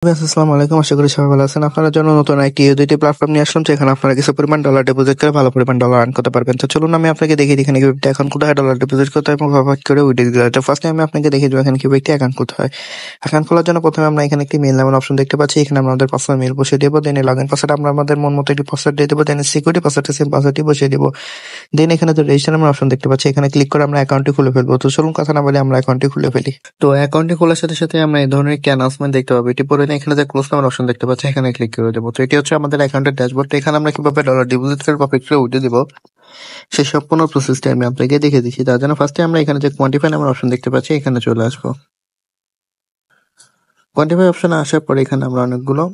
আসসালামু আলাইকুম। আশা করি সবাই ভালো আছেন। আপনাদের জন্য নতুন একটি ইউটিলিটি প্ল্যাটফর্ম নিয়ে আসলাম, যেখানে আপনারা কিছু পরিমাণ ডলার ডিপোজিট করে ভালো পরিমাণ ডলার আর্ন করতে পারবেন। তো চলুন আমি আপনাকে দেখিয়ে দিই এখানে কিভাবে একটি অ্যাকাউন্ট কোথায় ডলার ডিপোজিট করতে হয় এবং ফরওয়ার্ড করে উইথড্র দিতে হয়। তো ফার্স্টে আমি আপনাকে দেখিয়ে দেবো এখানে কিভাবে একটি অ্যাকাউন্ট করতে হয়। অ্যাকাউন্ট খোলার জন্য প্রথমে আমরা এখানে একটি মেইল নামের অপশন দেখতে পাচ্ছি। এখানে আমরা আমাদের পাসওয়ার্ড মেইল বসিয়ে দেবো। দেন লগইন পাসওয়ার্ড আমরা আমাদের মন মতো একটি পাসওয়ার্ড দিয়ে দেবো। দেন সিকিউরিটি পাসওয়ার্ডটা সেম পাসওয়ার্ডটি বসিয়ে দেবো। দেন এখানে যে রেজিস্টার নামের অপশন দেখতে পাচ্ছি, এখানে ক্লিক করে আমরা অ্যাকাউন্টটি খুলে ফেলবো। তো চলুন কথা না বলে আমরা অ্যাকাউন্টটি খুলে ফেলি। তো অ্যাকাউন্টটি খোলার সাথে সাথে আমরা এই ধরনের একটি অ্যানাউন্সমেন্ট দেখতে পাবো। এটি পরে এখানে যে ক্লোজ নামের অপশন দেখতে পাচ্ছি, এখানে ক্লিক করে দেবো। তো এটি হচ্ছে আমাদের অ্যাকাউন্টের ড্যাশবোর্ড। এখানে আমরা কিভাবে ডলার ডিপোজিট করে প্রফিট করে উঠে দিব সেই সম্পূর্ণ প্রসেসটা আমি আপনাকে দেখে দিচ্ছি। তার জন্য ফার্স্টে আমরা এখানে যে কোয়ান্টিফাই নামের অপশন দেখতে পাচ্ছি, এখানে চলে আসবো। কোয়ান্টিফাই অপশনে আসার পরে এখানে আমরা অনেকগুলো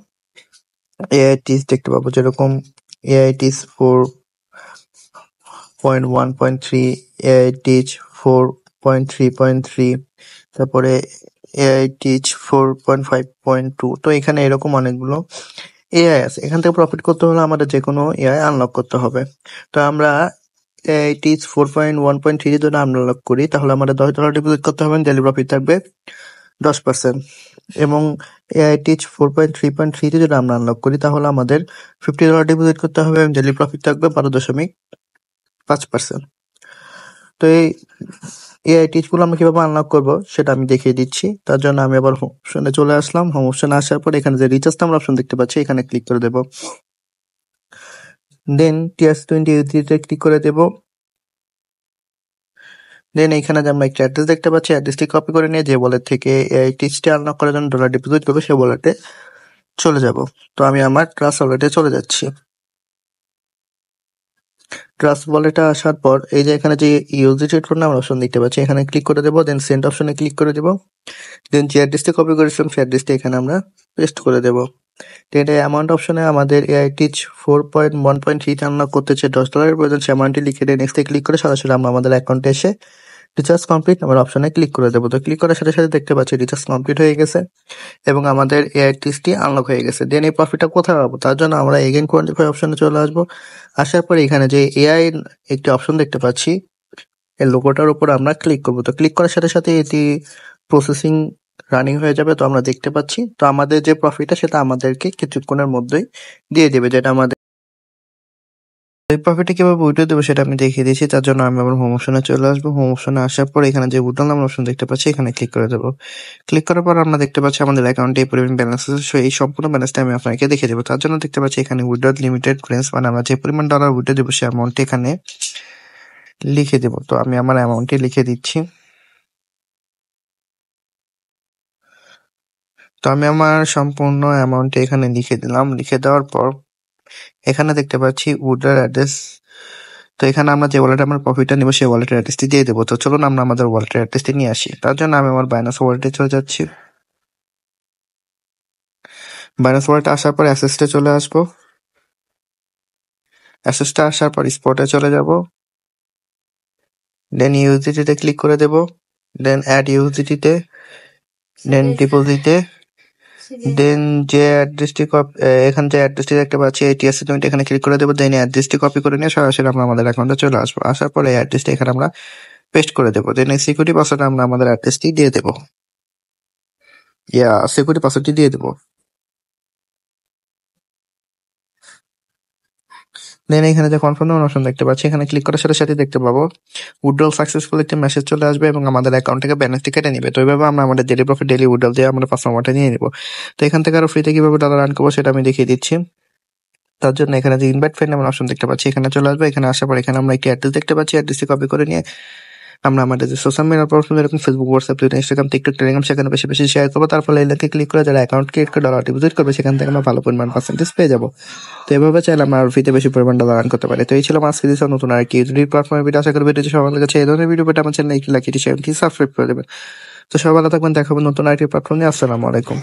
এআইটিস দেখতে পাবো, যেরকম এআইটিস 4.1.3, এআইটিস 4.3.3, তারপরে এআইটিস 4.5.2। তো এখানে এরকম অনেকগুলো এআই আছে। এখান থেকে প্রফিট করতে হলে আমাদের যে কোনো এআই আনলক করতে হবে। তো আমরা এআইটিস 4.1.3 যদি আনলক করি, তাহলে আমাদের $10 ডিপোজিট করতে হবে, ডেইলি প্রফিট থাকবে 10%। এবং এআইটিস 4.3.3 যদি আমরা আনলক করি, তাহলে আমাদের $50 ডিপোজিট করতে হবে এবং ডেইলি প্রফিট থাকবে 12.5%। তো এই এআইটিস গুলো আমরা কিভাবে আনলক করবো সেটা আমি দেখিয়ে দিচ্ছি। তার জন্য আমি আবার হোম অপশনে চলে আসলাম। হোম অপশনে আসার পর এখানে যে রিচার্জ নাম্বার অপশন দেখতে পাচ্ছি, এখানে ক্লিক করে দেবো। দেন TS20 তে ক্লিক করে দেবো। দেন এখানে যে আমরা একটা অ্যাড্রেস দেখতে পাচ্ছি, অ্যাড্রেসটি কপি করে নিয়ে যে ওয়ালেট থেকে এআইটিসটি আনলক করার জন্য ডলার ডিপোজিট করবো সেই ওয়ালেটে চলে যাব। তো আমি আমার ট্রাস্ট ওয়ালেটে চলে যাচ্ছি। ট্রাস্ট ওয়ালেটে আসার পর এই যে এখানে যে ইউএসডি ট্রেড ফর নামের অপশন দেখতে পাচ্ছি, এখানে ক্লিক করে দেবো। দেন সেন্ড অপশনে ক্লিক করে দেবো। দেন যে অ্যাড্রেসটি কপি করেছিলাম সেই অ্যাড্রেসটি এখানে আমরা পেস্ট করে দেবো। দেন এই অ্যামাউন্ট অপশনে আমাদের এআইটিস 4.1.3 আনলক করতে চাই $10 প্রয়োজন, সেই অ্যামাউন্টটি লিখে দিয়ে নেক্সটে ক্লিক করে সরাসরি আমরা আমাদের অ্যাকাউন্টে এসে রিচার্জ কমপ্লিট আমার অপশনে ক্লিক করে দেবো। তো ক্লিক করার সাথে সাথে দেখতে পাচ্ছি রিচার্জ কমপ্লিট হয়ে গেছে এবং আমাদের এআইটিসটি আনলক হয়ে গেছে। দেন এই প্রফিটটা কোথায় পাবো, তার জন্য আমরা এগেইন কোয়ান্টিফাই অপশনে চলে আসবো। আসার পরে এখানে যে এআই একটি অপশন দেখতে পাচ্ছি, এই লোগোটার উপর আমরা ক্লিক করবো। তো ক্লিক করার সাথে সাথে এটি প্রসেসিং রানিং হয়ে যাবে। তো আমরা দেখতে পাচ্ছি তো আমাদের যে প্রফিটটা সেটা আমাদেরকে কিছুক্ষণের মধ্যেই দিয়ে দেবে, যেটা আমাদের এই প্রফিটটা কিভাবে উইথড্র দেবো সেটা আমি দেখিয়ে দিয়েছি। তার জন্য আমি আবার হোম অপশনে চলে আসবো। হোম অপশনে আসার পর এখানে যে উইথড্র নামের অপশন দেখতে পাচ্ছি, এখানে ক্লিক করে দেবো। ক্লিক করার পর আমরা দেখতে পাচ্ছি আমাদের অ্যাকাউন্টে এই পরিমাণ ব্যালেন্স আছে। সো এই সম্পূর্ণ ব্যালেন্সটা আমি আপনাকে দেখিয়ে দেবো। তার জন্য দেখতে পাচ্ছি এখানে উইথড্র লিমিটেড ব্যালেন্স, মানে আমরা যে পরিমাণ ডলার উইথড্র দেবো সেই অ্যামাউন্টটি এখানে লিখে দেবো। তো আমি আমার অ্যামাউন্টটি লিখে দিচ্ছি। তো আমি আমার সম্পূর্ণ অ্যামাউন্টটি এখানে লিখে দিলাম। লিখে দেওয়ার পর এখানে দেখতে পাচ্ছি উইথড্রর অ্যাড্রেস। তো এখানে আমরা যে ওয়ালেটে আমরা প্রফিটটা নিব সেই ওয়ালেটের অ্যাড্রেসটি দিয়ে দেবো। তো চলুন আমরা আমাদের ওয়ালেটের অ্যাড্রেসটি নিয়ে আসি। তার জন্য আমি আমার বাইনান্স ওয়ালেটে চলে যাচ্ছি। বাইনান্স ওয়ালেটে আসার পর অ্যাসেসটে চলে আসবো। অ্যাসেসটা আসার পর স্পটে চলে যাব। দেন ইউএসডিটিতে ক্লিক করে দেব। দেন অ্যাড ইউএসডিটিতে, দেন ডিপোজিটে, দেন যে অ্যাড্রেসটি এখানে যে অ্যাড্রেসটি দেখতে পাচ্ছি TS20 এখানে ক্লিক করে দেবো। দেন অ্যাড্রেসটি কপি করে নিয়ে সরাসরি আমরা আমাদের অ্যাকাউন্টে চলে আসবো। আসার পরে এই অ্যাড্রেসটি এখানে আমরা পেস্ট করে দেবো। দেন এই সিকিউরিটি পাসওয়ার্ড আমরা আমাদের অ্যাড্রেসটি দিয়ে দেবো। সিকিউরিটি পাসওয়ার্ডটি দিয়ে দেবো। দেন এখানে যে কনফার্ম অপশন দেখতে পাচ্ছি, এখানে ক্লিক করার সাথে সাথে দেখতে পাবো উইথড্রল সাকসেসফুল একটি মেসেজ চলে আসবে এবং আমাদের অ্যাকাউন্ট থেকে ব্যালেন্সটি কেটে নিবে। তো এইভাবে আমরা আমাদের ডেইলি প্রফিট ডেইলি উইথড্রল দিয়ে আমরা পাঁচ নাম্বারটা নিয়ে নিবো। তো এখান থেকে আরো ফ্রিতে কিভাবে ডলার আর্ন করবো সেটা আমি দেখিয়ে দিচ্ছি। তার জন্য এখানে যে ইনভাইট ফ্রেন্ড নামের অপশন দেখতে পাচ্ছি, এখানে চলে আসবে। এখানে আসার পর এখানে আমরা একটি অ্যাড্রেস দেখতে পাচ্ছি, অ্যাড্রেসটি কপি করে নিয়ে আমরা আমাদের যে সোশ্যাল মিডিয়া প্ল্যাটফর্ম যেরকম Facebook, WhatsApp, Twitter, Instagram, TikTok, Telegram সেখানে বেশি বেশি শেয়ার করবো। তারপর এই লিঙ্কে ক্লিক করে যারা অ্যাকাউন্ট ক্রিয়েট করে ডলার ডিপোজিট করবে সেখান থেকে আমরা ভালো পরিমাণ পার্সেন্টেজ পেয়ে যাবো। তো এভাবে চাইলে আমরা আর ফ্রিতে বেশি পরিমাণ ডলার আর্ন করতে পারি। তো এই ছিল আমার আজকে দিনের নতুন আর কি ইউটিলিটি প্ল্যাটফর্মের ভিডিও। আশা করি ভিডিওটি সবার কাছে এই ধরনের ভিডিও পেতে আমার চ্যানেল একটি লাইক, এটি শেয়ার, সাবস্ক্রাইব করে দেবেন। তো সবাই ভালো থাকবেন, দেখা হবে নতুন আরেকটি প্ল্যাটফর্ম নিয়ে। আসসালামু আলাইকুম।